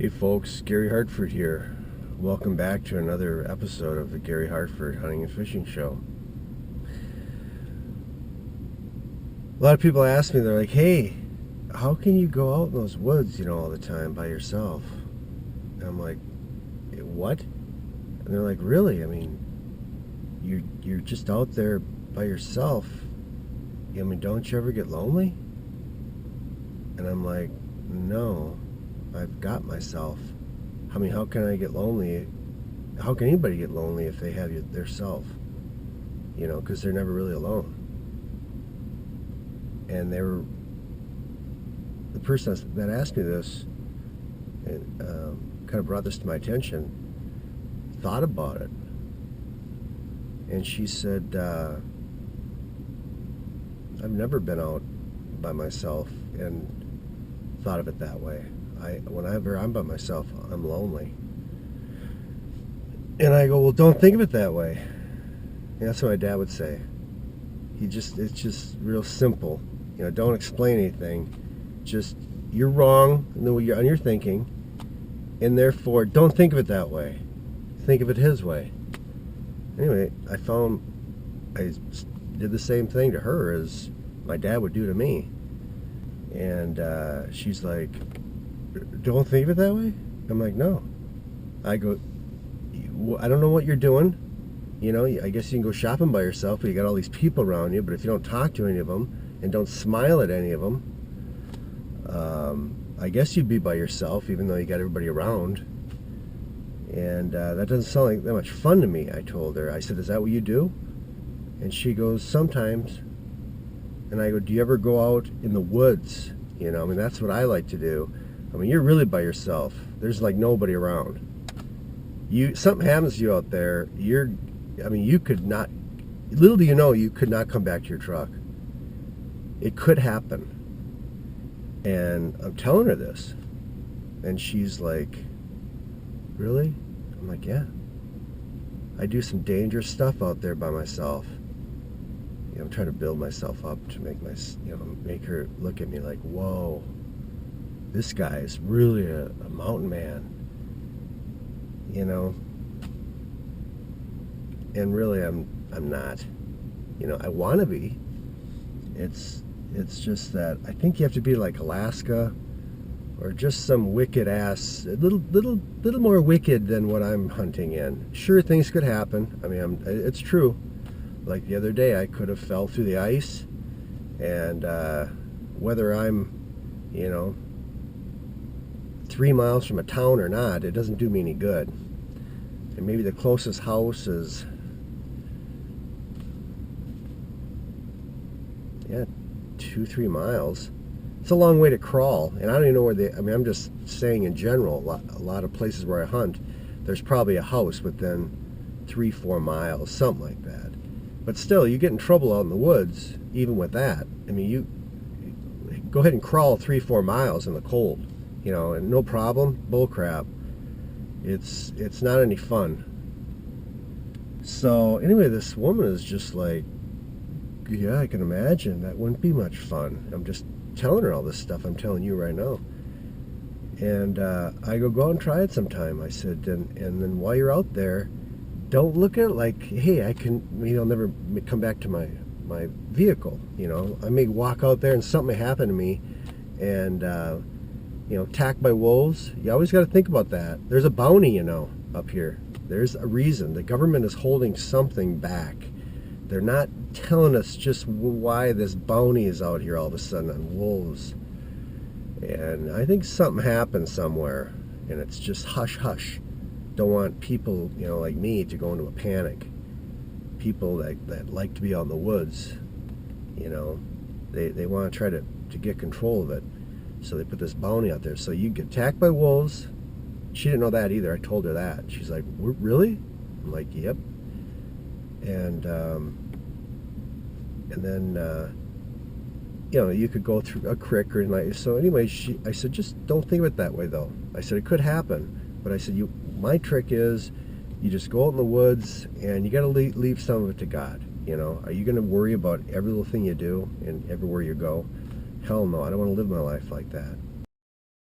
Hey folks, Gary Hartford here. Welcome back to another episode of the Gary Hartford Hunting and Fishing Show. A lot of people ask me, they're like, hey, how can you go out in those woods, all the time by yourself? And I'm like, what? And they're like, really? I mean, you're just out there by yourself. I mean, don't you ever get lonely? And I'm like, no, I've got myself. I mean, how can I get lonely? How can anybody get lonely if they have their self? Because they're never really alone. And the person that asked me this, and kind of brought this to my attention, thought about it. And she said, I've never been out by myself and thought of it that way. Whenever I'm by myself, I'm lonely. And I go, well, don't think of it that way. And that's what my dad would say. It's just real simple. Don't explain anything. Just, you're wrong in your thinking, and therefore, don't think of it that way. Think of it his way. Anyway, I did the same thing to her as my dad would do to me. And she's like, don't think of it that way? I'm like, no. I go, I don't know what you're doing. I guess you can go shopping by yourself, but you got all these people around you, but if you don't talk to any of them and don't smile at any of them, I guess you'd be by yourself, even though you got everybody around. And that doesn't sound like that much fun to me, I told her. I said, is that what you do? And she goes, sometimes. And I go, do you ever go out in the woods? I mean, that's what I like to do. I mean, you're really by yourself. There's like nobody around. Something happens to you out there, you could not, little do you know, you could not come back to your truck. It could happen. And I'm telling her this. And she's like, really? I'm like, yeah. I do some dangerous stuff out there by myself. I'm trying to build myself up to make her look at me like, whoa, this guy is really a mountain man, and really I'm not. I want to be. It's just that I think you have to be like Alaska, or just some wicked ass, a little more wicked than what I'm hunting in. Sure, things could happen. I mean, it's true. Like the other day, I could have fell through the ice, and whether I'm, 3 miles from a town or not, it doesn't do me any good. And maybe the closest house is, 2-3 miles. It's a long way to crawl, and I don't even know where I'm just saying in general, a lot of places where I hunt, there's probably a house within 3-4 miles, something like that. But still, you get in trouble out in the woods, even with that. I mean, you go ahead and crawl 3-4 miles in the cold, and no problem. Bull crap. It's not any fun. So anyway, this woman is just like, yeah, I can imagine that wouldn't be much fun. I'm just telling her all this stuff I'm telling you right now. And I go out and try it sometime. I said, and then while you're out there, don't look at it like, hey, I'll never come back to my vehicle. I may walk out there and something may happen to me, and attacked by wolves. You always got to think about that. There's a bounty, up here. There's a reason. The government is holding something back. They're not telling us just why this bounty is out here all of a sudden on wolves. And I think something happened somewhere, and it's just hush hush. Don't want people, like me to go into a panic. People that like to be out in the woods, they want to try to get control of it. So they put this bounty out there. So you get attacked by wolves. She didn't know that either. I told her that. She's like, really? I'm like, yep. And then, you could go through a creek or like. So anyway, I said, just don't think of it that way, though. I said, it could happen. But I said, my trick is you just go out in the woods and you got to leave some of it to God. Are you going to worry about every little thing you do and everywhere you go? Hell no, I don't want to live my life like that.